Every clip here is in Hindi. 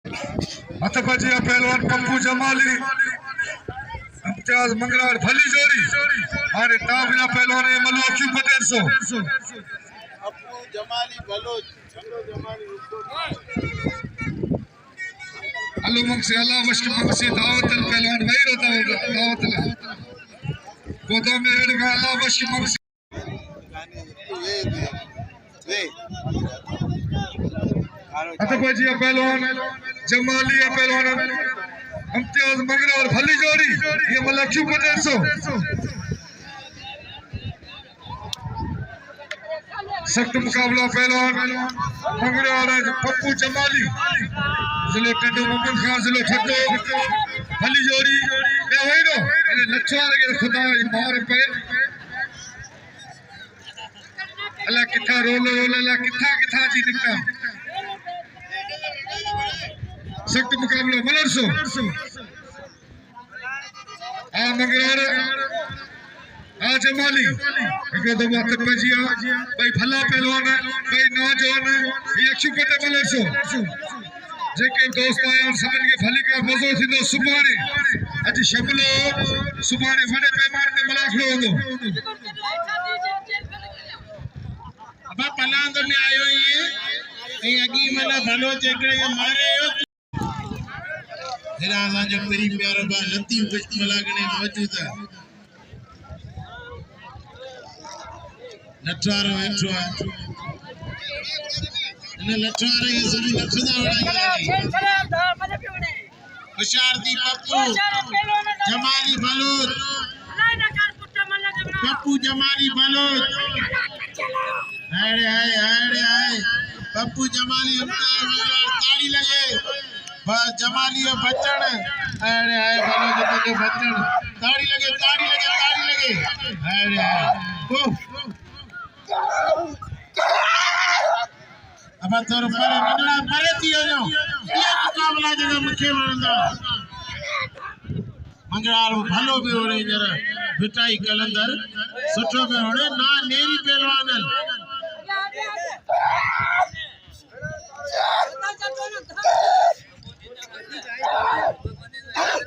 हथपजिया पहलवान पप्पू जमाली इम्तियाज मंगलार भली जोड़ी अरे ताबिना पहलवान मलो क्यों पटेल सो पप्पू जमाली बलोच अल्लाह मंगसे अल्लाह मश्क मंगसे दावत पहलवान वही रहता होगा दावत गोदा में हेड का अल्लाह मश्क मंगसे हथपजिया पहलवान जमाली पहलवान इम्तियाज मंगलार भली जोड़ी ये मलो क्यों पटेल सो सख्त मुकाबला पहलवान मंगलार पप्पू जमाली जिले टंडो मुमकिन खान जिले ठट्टो भली जोड़ी मैं वही नो इन्हें लच्छा लगे खुदा मार पे अल्लाह किथा रोल अल्लाह किथा जी निकता सख्त मुकाबला मलरसो आ मंगलार आ जमाली एक दो बात पजिया भाई भला पहलवान भाई नौजवान ये अक्षुपटे मलरसो जेके दोस्त आया समझ के भली का मजो थींदो सुभाणे अज शमलो सुभाणे वडे पैमाने ते मलाखड़ो होंदो अब पलांद में आयो ये अगी मना भलो चेकड़े के मारे हो फिर आजा जो मेरी प्यारा बा लतीफ कुछ मलागने मौजूद है लठारो वेठो ने लठारे ये सभी लखदा उड़ाई हुशारदी पप्पू जमाली बलोच पप्पू जमाली बलोच हाय पप्पू जमाली ताड़ी लगे बस जमाली और बच्चन हाय बलोच के बच्चन ताड़ी लगे हाय अब तोर पर मंगला मरे थी हो जो ये मुकाबला जगह मुखे वणंदा मंगलार भलो भी होणे जरा बिटाई कलंदर सुठो भी होणे ना नेरी पहलवान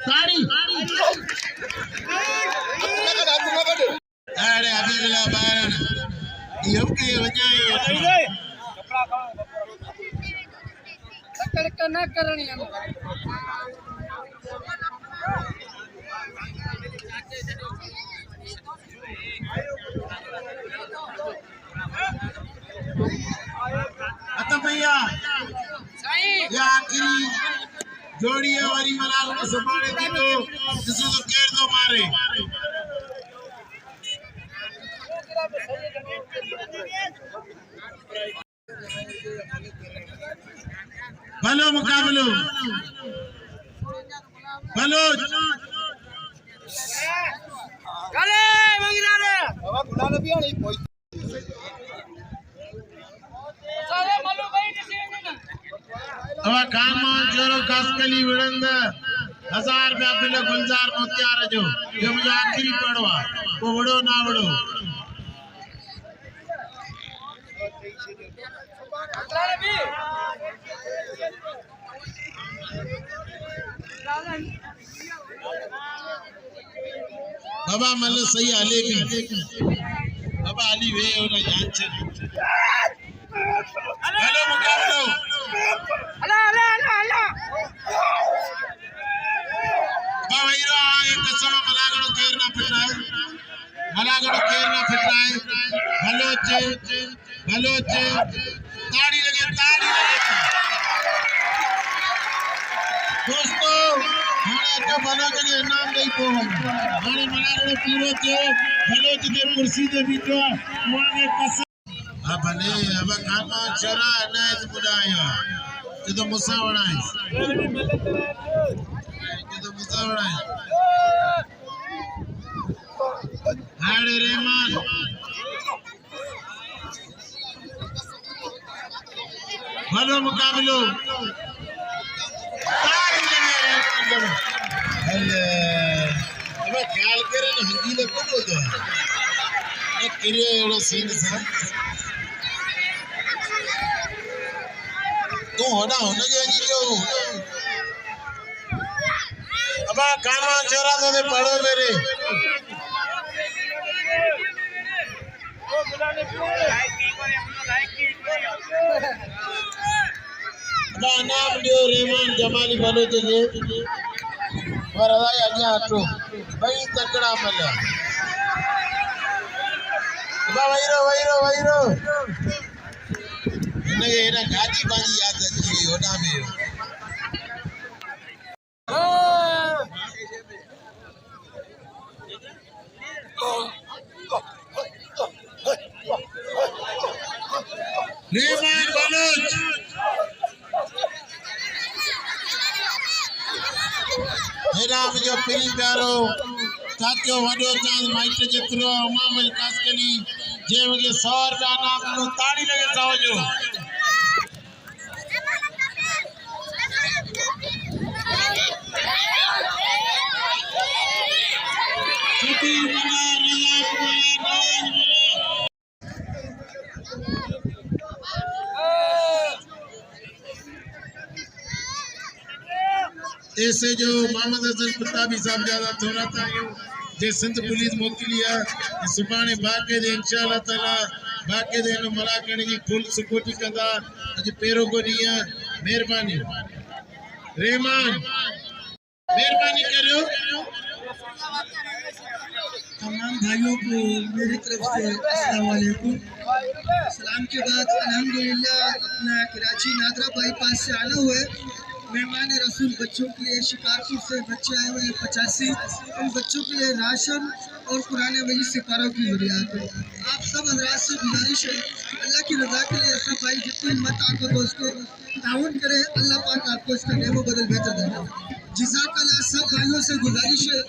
ताड़ी अरे अभी मिला बाहर ये के वजाए कड़क ना करनी है अत भैया ये आखिरी जोड़ी है वारी मलाल को सुभाणे दी तो जिसो तो केर दो मारे भलो मुकाबलो बलोच चले मंगलारे बाबा बुला भी नहीं कोई सारे मलो भाई निसे ना अब काम जोरो कासकली विड़ंद 1000 रुपया बिल गुलजार मोतियार जो ये मुझे आखिरी पड़वा वो वड़ो ना वड़ो मंगलारे भी बाबा मल सही आले भी बाबा अली वे और जान चल हेलो मुकाबलो अला बाबा हीरो एक कसम मलागड़ो केरना फिटराए बलोच ताड़ी लगे दोस्तों हाणे तो बलोच के इनाम नहीं पोवन हाणे मलागड़ो पूरो थे बलोच के कुर्सी ते बीठो माने कसम भले अब खाना चरा अनाज बुढ़ाया तो मुसावड़ा है हाड़े रहमान भलो मुकाबलो अब ख्याल करे ना हंगी तो को बोलते हैं एक किरे एड़ो सीन सा तू होना होने के नहीं जो अब कानवा चोरा तो दे पढ़ो मेरे अब नाम लियो रहमान जमाली बनो तो ये वरदा या हटो भाई तकड़ा मले अब वहीरो इनके एना गाजी बाजी याद अच्छी होना में रहमान बलोच हेरा मुझे प्री प्यारो साथियों वडो चांद माइट जेतरो अमामल कासकली जे मुझे 100 रुपया नाम नो ताड़ी लगे सावजो सती बना रया ऐसे जो मोहम्मद हसन प्रतापी साहब ज्यादा थोड़ा था यो जे सिंध पुलिस मोकली है सुभाणे बाके दे इंशाअल्लाह ताला बाके दे नो मलाकण जी फुल सिक्योरिटी कंदा अज पेरो को दी है मेहरबानी रहमान मेहरबानी करो तमाम भाइयों को मेरी तरफ से अस्सलाम वालेकुम। सलाम के बाद अल्हम्दुलिल्लाह अपना कराची नादरा बाईपास से आना हुए मेहमान रसूल बच्चों के लिए शिकारपुर से बच्चे आए हुए हैं 85 उन बच्चों के लिए राशन और कुरान मजीद सिपारों की जरूरत है। आप सब हज़रात से गुजारिश है अल्लाह की रज़ा के लिए सब भाई जितनी हिम्मत आपको तो उसको ताउन करे अल्लाह पाक आपको इसका नेमो बदल बेहतर देना। जिज़ाकल्लाह सब भाइयों से गुजारिश है।